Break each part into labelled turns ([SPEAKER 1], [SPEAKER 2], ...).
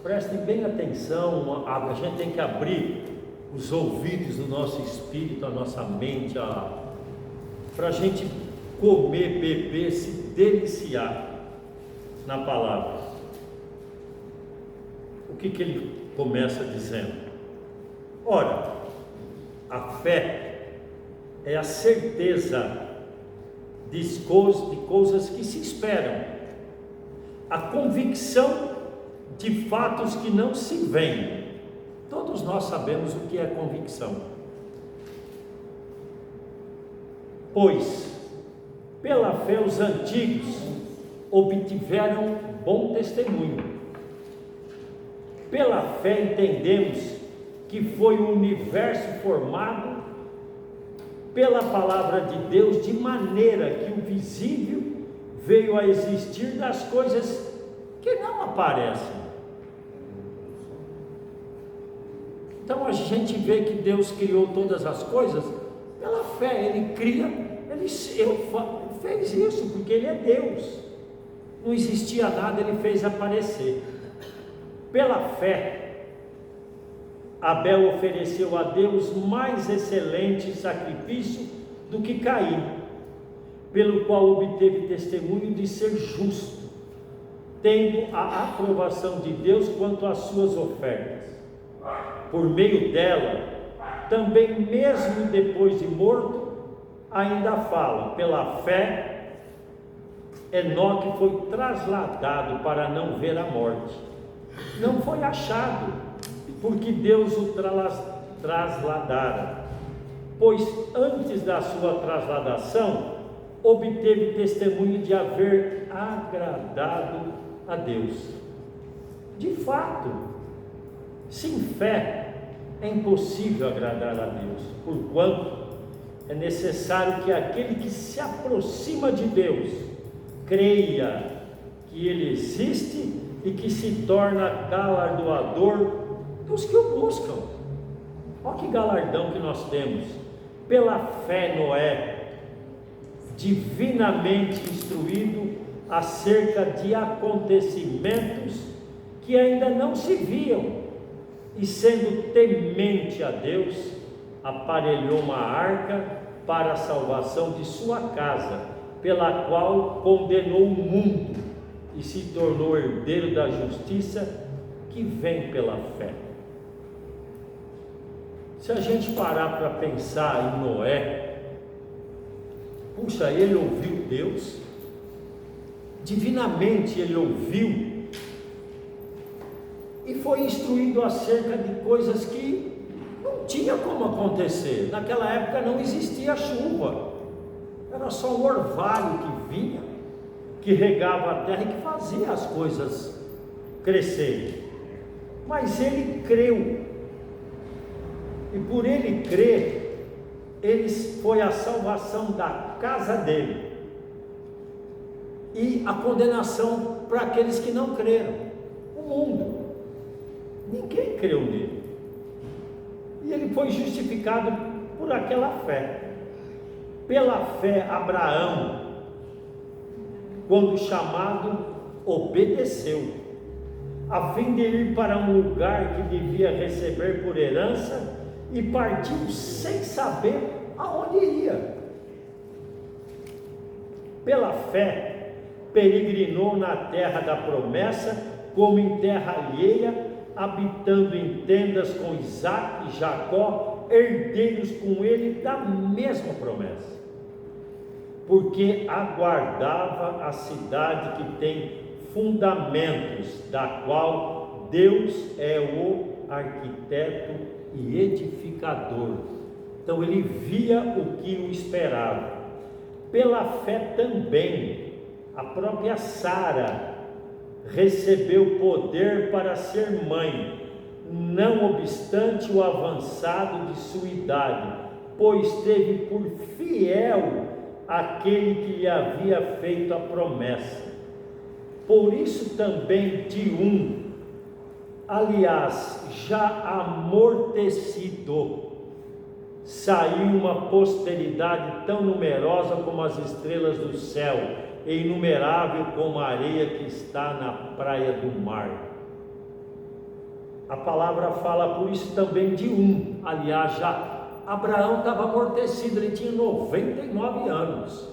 [SPEAKER 1] Prestem bem atenção, a gente tem que abrir os ouvidos do nosso espírito, a nossa mente, para a gente comer, beber, se deliciar na palavra. O que ele começa dizendo? Ora, a fé é a certeza de coisas que se esperam, a convicção de fatos que não se veem. Todos nós sabemos o que é convicção. Pois, pela fé os antigos obtiveram bom testemunho. Pela fé entendemos que foi o universo formado pela palavra de Deus, de maneira que o visível veio a existir das coisas que não aparecem. Então a gente vê que Deus criou todas as coisas pela fé. Ele cria, ele fez isso porque Ele é Deus. Não existia nada, Ele fez aparecer. Pela fé, Abel ofereceu a Deus mais excelente sacrifício do que Caim, pelo qual obteve testemunho de ser justo, tendo a aprovação de Deus quanto às suas ofertas. Por meio dela, também mesmo depois de morto, ainda fala. Pela fé, Enoque foi trasladado para não ver a morte. Não foi achado, porque Deus o trasladara, pois antes da sua trasladação, obteve testemunho de haver agradado a Deus. De fato, sem fé é impossível agradar a Deus, porquanto é necessário que aquele que se aproxima de Deus creia que Ele existe e que se torna galardoador dos que o buscam. Olha que galardão que nós temos. Pela fé, Noé, divinamente instruído acerca de acontecimentos que ainda não se viam, e sendo temente a Deus, aparelhou uma arca para a salvação de sua casa, pela qual condenou o mundo e se tornou herdeiro da justiça que vem pela fé. Se a gente parar para pensar em Noé, puxa, ele ouviu Deus, divinamente ele ouviu, e foi instruído acerca de coisas que não tinha como acontecer. Naquela época não existia chuva, era só um orvalho que vinha, que regava a terra e que fazia as coisas crescerem. Mas ele creu, e por ele crer, foi a salvação da casa dele e a condenação para aqueles que não creram, o mundo. Ninguém creu nele, e ele foi justificado por aquela fé. Pela fé, Abraão, quando chamado, obedeceu, a fim de ir para um lugar que devia receber por herança, e partiu sem saber aonde iria. Pela fé, peregrinou na terra da promessa, como em terra alheia, habitando em tendas com Isaque e Jacó, herdeiros com ele da mesma promessa, porque aguardava a cidade que tem fundamentos, da qual Deus é o arquiteto e edificador. Então ele via o que o esperava. Pela fé também, a própria Sara recebeu poder para ser mãe, não obstante o avançado de sua idade, pois teve por fiel aquele que lhe havia feito a promessa. Por isso também de aliás, já amortecido, saiu uma posteridade tão numerosa como as estrelas do céu, e inumerável como a areia que está na praia do mar. a palavra fala por isso também de um. Aliás, já Abraão estava amortecido, ele tinha 99 anos,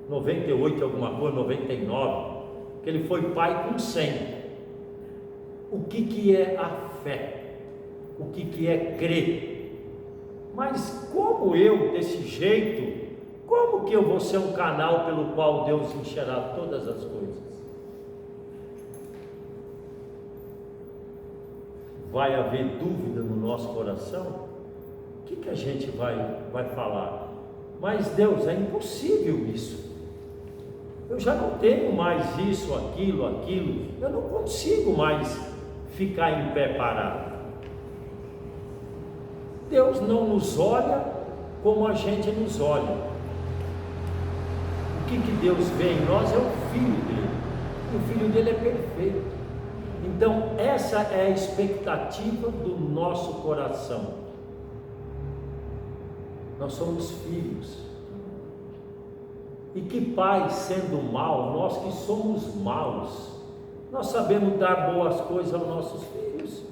[SPEAKER 1] 98 alguma coisa, 99, que ele foi pai com 100. O que é a fé? O que é crer? Mas como eu, desse jeito, como que eu vou ser um canal pelo qual Deus encherá todas as coisas? Vai haver dúvida no nosso coração? O que a gente vai falar? Mas Deus, é impossível isso. Eu já não tenho mais isso, aquilo. Eu não consigo mais ficar em pé parado. Deus não nos olha como a gente nos olha. O que Deus vê em nós é o Filho dele. E o Filho dele é perfeito. Então essa é a expectativa do nosso coração. Nós somos filhos. E que pai, sendo mau, nós que somos maus, nós sabemos dar boas coisas aos nossos filhos,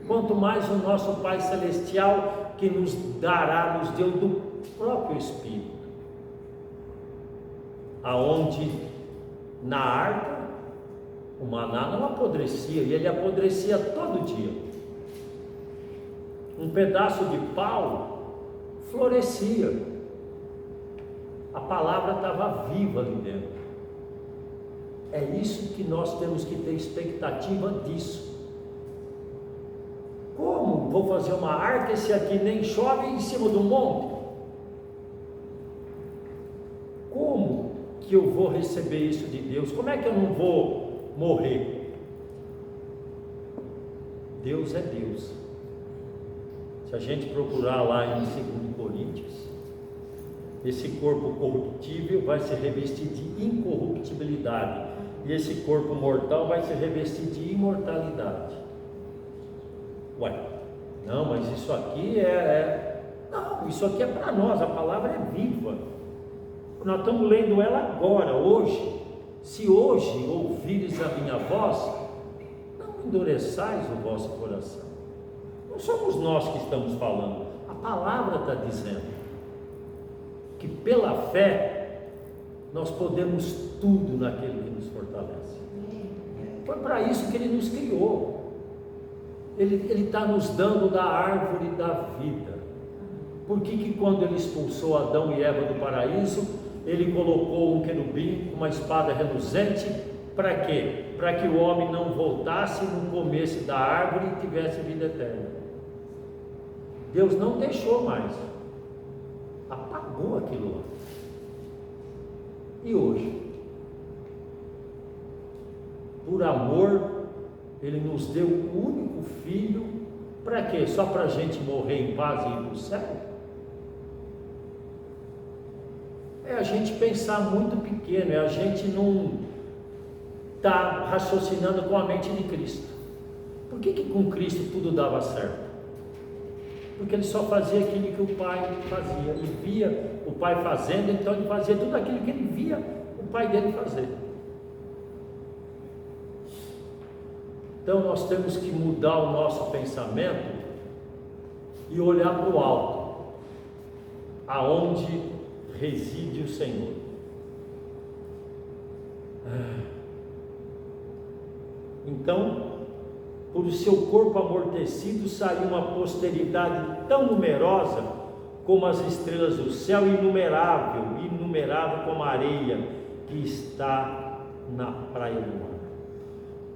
[SPEAKER 1] quanto mais o nosso Pai Celestial, que nos dará, nos deu do próprio Espírito, aonde na arca o maná não apodrecia, e ele apodrecia todo dia. Um pedaço de pau florescia, a palavra estava viva ali dentro. É isso que nós temos que ter expectativa disso. Como vou fazer uma arca, esse aqui nem chove em cima do monte? Como que eu vou receber isso de Deus? Como é que eu não vou morrer? Deus é Deus. Se a gente procurar lá em 2 Coríntios, esse corpo corruptível vai se revestir de incorruptibilidade, e esse corpo mortal vai se revestir de imortalidade. Ué, não, mas isso aqui não, isso aqui é para nós, a palavra é viva. Nós estamos lendo ela agora, hoje. Se hoje ouvires a minha voz, não endureçais o vosso coração. Não somos nós que estamos falando, a palavra está dizendo que pela fé nós podemos tudo naquele que nos fortalece. Foi para isso que Ele nos criou. Ele está nos dando da árvore da vida. Por que quando Ele expulsou Adão e Eva do paraíso, Ele colocou um querubim com uma espada reluzente? Para quê? Para que o homem não voltasse, não comesse da árvore e tivesse vida eterna. Deus não deixou mais, apagou aquilo lá. E hoje, por amor, Ele nos deu o único Filho. Para quê? Só para a gente morrer em paz e ir para o céu? É a gente pensar muito pequeno, é a gente não estar raciocinando com a mente de Cristo. Por que com Cristo tudo dava certo? Porque Ele só fazia aquilo que o Pai fazia. Ele via o Pai fazendo, então Ele fazia tudo aquilo que Ele via o Pai dele fazer. Então nós temos que mudar o nosso pensamento e olhar para o alto, aonde reside o Senhor. Então, por seu corpo amortecido saiu uma posteridade tão numerosa como as estrelas do céu, inumerável como a areia que está na praia do mar.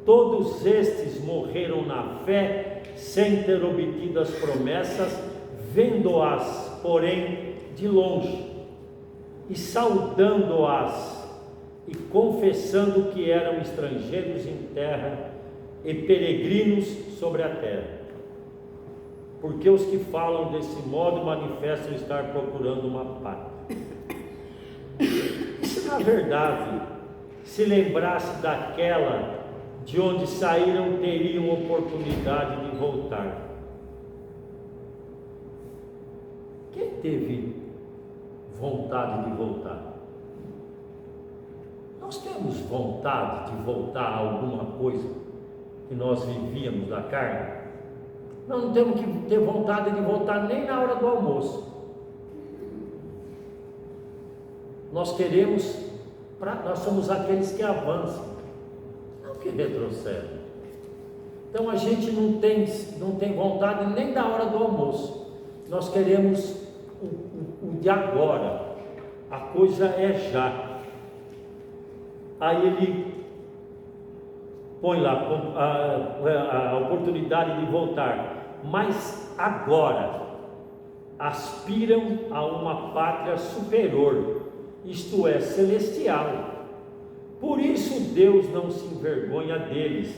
[SPEAKER 1] Todos estes morreram na fé, sem ter obtido as promessas, vendo-as, porém, de longe, e saudando-as, e confessando que eram estrangeiros em terra e peregrinos sobre a terra. Porque os que falam desse modo manifestam estar procurando uma pátria. E se na verdade se lembrasse daquela de onde saíram, teriam oportunidade de voltar? Quem teve vontade de voltar? Nós temos vontade de voltar a alguma coisa que nós vivíamos da carne? Nós não temos que ter vontade de voltar nem na hora do almoço. Nós somos aqueles que avançam, não que retrocedem. Então a gente não tem vontade nem da hora do almoço. Nós queremos o de agora. A coisa é já. Aí ele põe lá a oportunidade de voltar. Mas agora aspiram a uma pátria superior, isto é, celestial. Por isso Deus não se envergonha deles,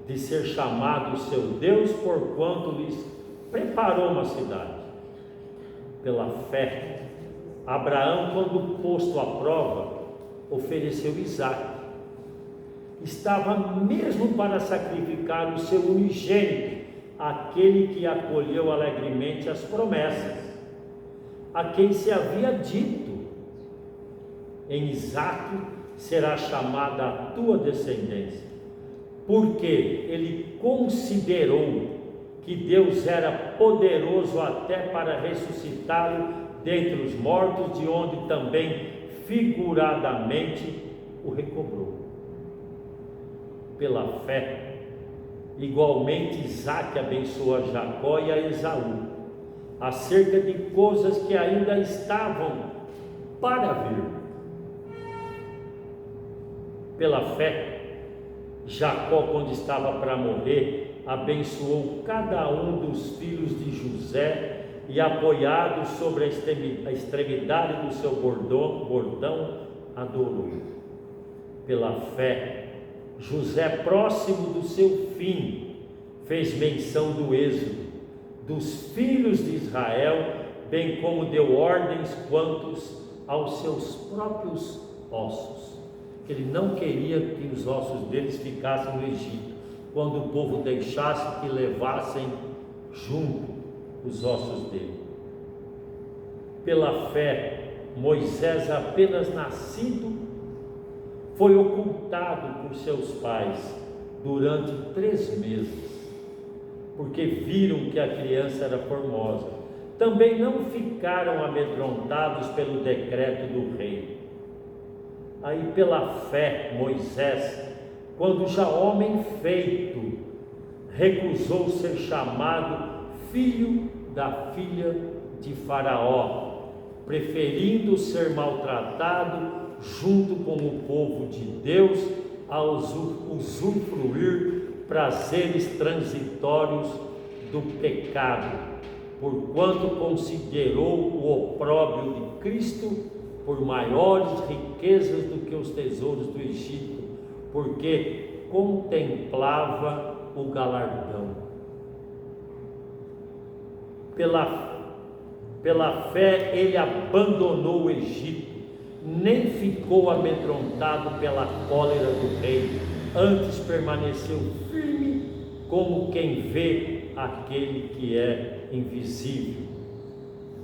[SPEAKER 1] de ser chamado seu Deus, porquanto lhes preparou uma cidade. Pela fé, Abraão, quando posto à prova, ofereceu Isaque. Estava mesmo para sacrificar o seu unigênito, aquele que acolheu alegremente as promessas, a quem se havia dito: em Isaque será chamada a tua descendência, porque ele considerou que Deus era poderoso até para ressuscitá-lo dentre os mortos, de onde também figuradamente o recobrou. Pela fé, igualmente Isaque abençoou a Jacó e a Esaú, acerca de coisas que ainda estavam para vir. Pela fé, Jacó, quando estava para morrer, abençoou cada um dos filhos de José e, apoiado sobre a extremidade do seu bordão, adorou. Pela fé, José, próximo do seu fim, fez menção do êxodo, dos filhos de Israel, bem como deu ordens quantos aos seus próprios ossos. Ele não queria que os ossos deles ficassem no Egito, quando o povo deixasse que levassem junto os ossos dele. Pela fé, Moisés, apenas nascido, foi ocultado por seus pais durante 3 meses, porque viram que a criança era formosa. Também não ficaram amedrontados pelo decreto do rei. Aí, pela fé, Moisés, quando já homem feito, recusou ser chamado filho da filha de Faraó, preferindo ser maltratado junto com o povo de Deus a usufruir prazeres transitórios do pecado, porquanto considerou o opróbrio de Cristo por maiores riquezas do que os tesouros do Egito, porque contemplava o galardão. Pela fé ele abandonou o Egito, nem ficou amedrontado pela cólera do rei, antes permaneceu firme como quem vê aquele que é invisível.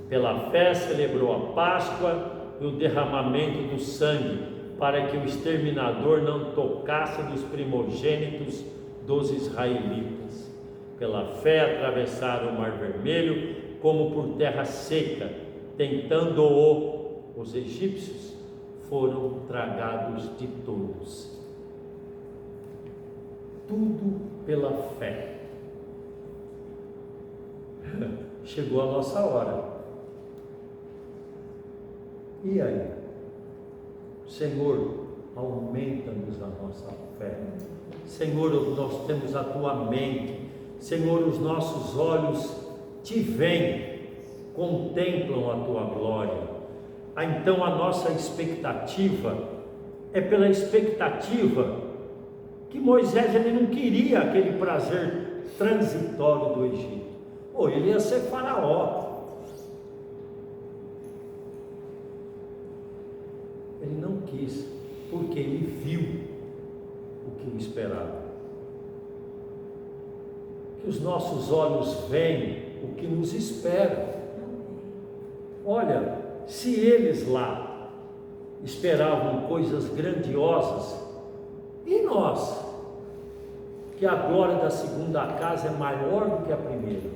[SPEAKER 1] Pela fé celebrou a Páscoa e o derramamento do sangue, para que o exterminador não tocasse nos primogênitos dos israelitas. Pela fé atravessaram o Mar Vermelho como por terra seca, tentando-o os egípcios, foram tragados de todos. Tudo pela fé. Chegou a nossa hora. E aí? Senhor, aumenta-nos a nossa fé. Senhor, nós temos a tua mente. Senhor, os nossos olhos te veem, contemplam a tua glória. Então a nossa expectativa é pela expectativa que Moisés, ele não queria aquele prazer transitório do Egito. Ele ia ser faraó. Ele não quis, porque ele viu o que o esperava. Que os nossos olhos veem o que nos espera. Olha, se eles lá esperavam coisas grandiosas, e nós, que a glória da segunda casa é maior do que a primeira.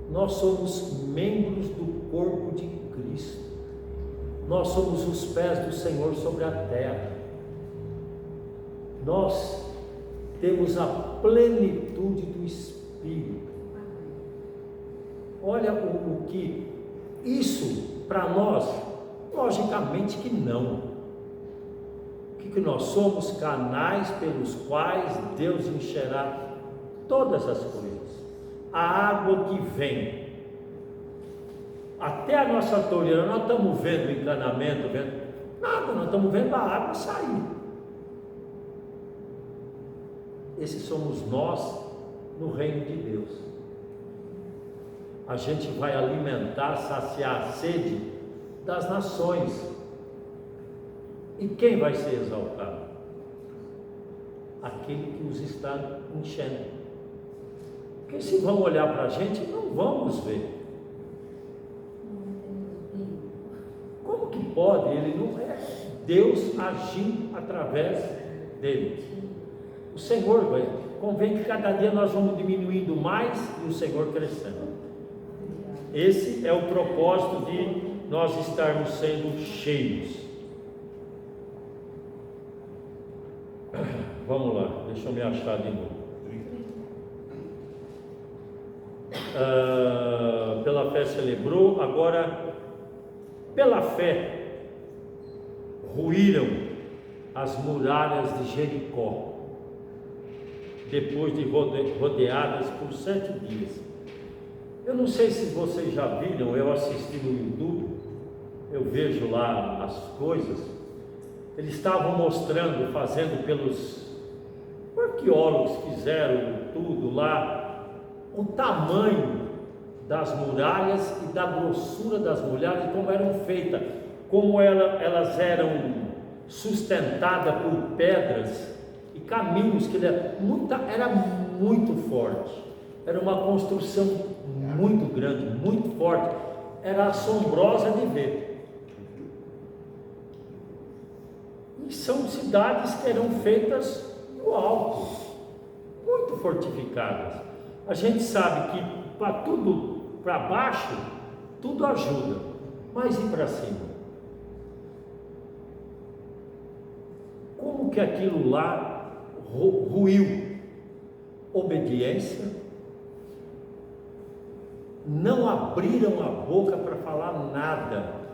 [SPEAKER 1] Nós somos membros do corpo de Cristo. Nós somos os pés do Senhor sobre a terra. Nós temos a plenitude do Espírito. Olha o que isso para nós, logicamente que não. O que nós somos? Canais pelos quais Deus encherá todas as coisas. A água que vem até a nossa torneira, nós estamos vendo o encanamento, nada, nós estamos vendo a água sair. Esses somos nós no reino de Deus. A gente vai alimentar, saciar a sede das nações. E quem vai ser exaltado? Aquele que os está enchendo. Porque se vão olhar para a gente, não vamos ver. Como que pode? Ele não é Deus agindo através dele. O Senhor vai. Convém que cada dia nós vamos diminuindo mais e o Senhor crescendo. Esse é o propósito de nós estarmos sendo cheios. Vamos lá, deixa eu me achar de novo. Pela fé celebrou, agora pela fé ruíram as muralhas de Jericó, depois de rodeadas por 7 dias. Eu não sei se vocês já viram, eu assisti no YouTube, eu vejo lá as coisas. Eles estavam mostrando, fazendo pelos arqueólogos, fizeram tudo lá, o tamanho das muralhas e da grossura das muralhas, como eram feitas, como elas eram sustentadas por pedras e caminhos, que era muito forte, era uma construção muito grande, muito forte, era assombrosa de ver. E são cidades que eram feitas no alto, muito fortificadas. A gente sabe que para tudo, para baixo, tudo ajuda, mas e para cima? Como que aquilo lá ruiu? Obediência. Não abriram a boca para falar nada.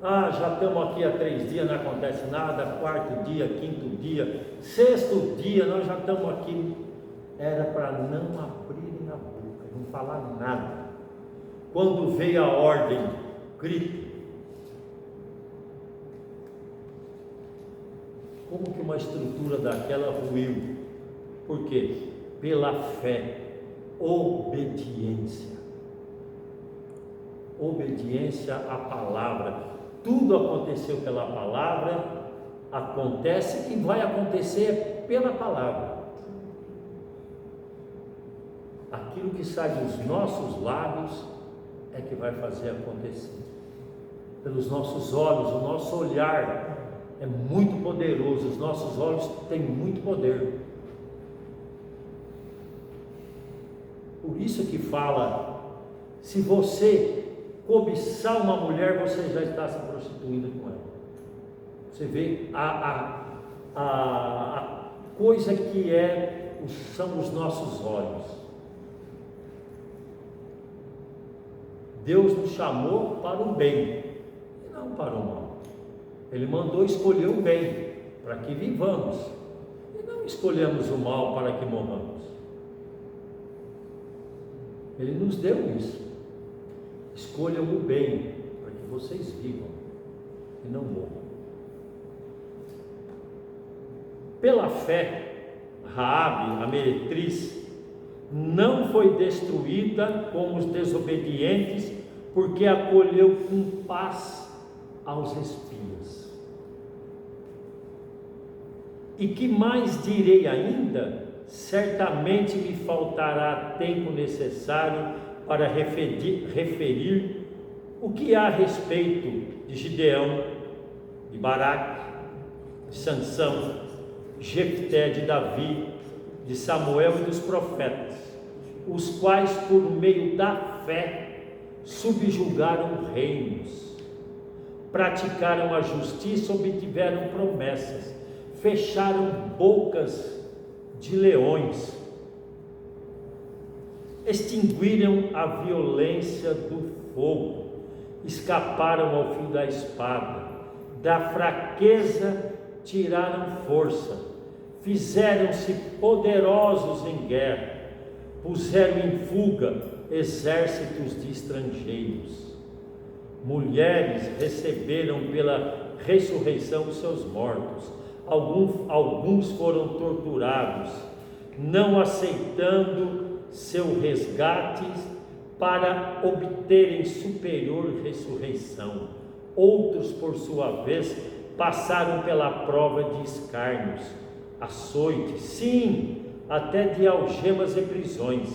[SPEAKER 1] Já estamos aqui há 3 dias, não acontece nada. 4º dia, 5º dia, 6º dia, nós já estamos aqui. Era para não abrirem a boca, não falar nada. Quando veio a ordem, grite. Como que uma estrutura daquela ruiu? Por quê? Pela fé, obediência. Obediência à palavra. Tudo aconteceu pela palavra, acontece e vai acontecer pela palavra. Aquilo que sai dos nossos lábios é que vai fazer acontecer. Pelos nossos olhos, o nosso olhar é muito poderoso, os nossos olhos têm muito poder. Por isso que fala, se você cobiçar uma mulher, você já está se prostituindo com ela. Você vê a coisa que são os nossos olhos. Deus nos chamou para o bem e não para o mal. Ele mandou escolher o bem para que vivamos e não escolhemos o mal para que morramos. Ele nos deu isso. Escolham o bem para que vocês vivam e não morram. Pela fé, Raabe, a meretriz, não foi destruída como os desobedientes, porque acolheu com paz aos espias. E que mais direi ainda? Certamente me faltará tempo necessário para referir o que há a respeito de Gideão, de Baraque, de Sansão, Jefté, de Davi, de Samuel e dos profetas, os quais, por meio da fé, subjugaram reinos, praticaram a justiça, obtiveram promessas, fecharam bocas de leões, extinguiram a violência do fogo, escaparam ao fio da espada, da fraqueza tiraram força, fizeram-se poderosos em guerra, puseram em fuga exércitos de estrangeiros. Mulheres receberam pela ressurreição os seus mortos, alguns foram torturados, não aceitando seu resgate para obterem superior ressurreição. Outros, por sua vez, passaram pela prova de escárnios, açoites, sim, até de algemas e prisões.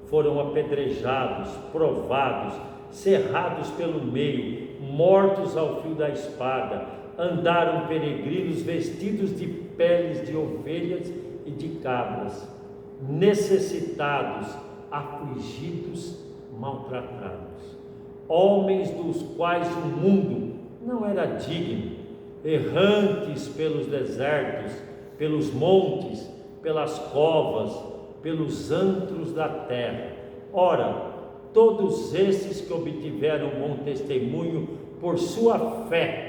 [SPEAKER 1] Foram apedrejados, provados, cerrados pelo meio, mortos ao fio da espada. Andaram peregrinos vestidos de peles de ovelhas e de cabras, necessitados, afligidos, maltratados, homens dos quais o mundo não era digno, errantes pelos desertos, pelos montes, pelas covas, pelos antros da terra. Ora, todos esses que obtiveram bom testemunho por sua fé,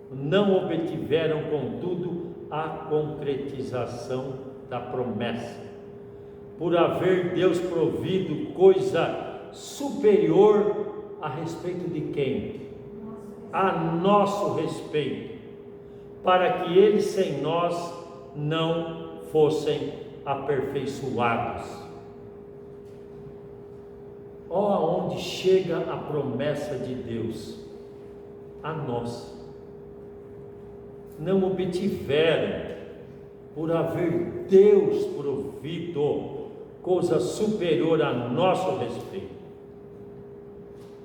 [SPEAKER 1] não obtiveram, contudo, a concretização da promessa, por haver Deus provido coisa superior a respeito de quem? A nosso respeito, para que eles sem nós não fossem aperfeiçoados. Ó, aonde chega a promessa de Deus a nós. Não obtiveram, por haver Deus provido coisa superior a nosso respeito.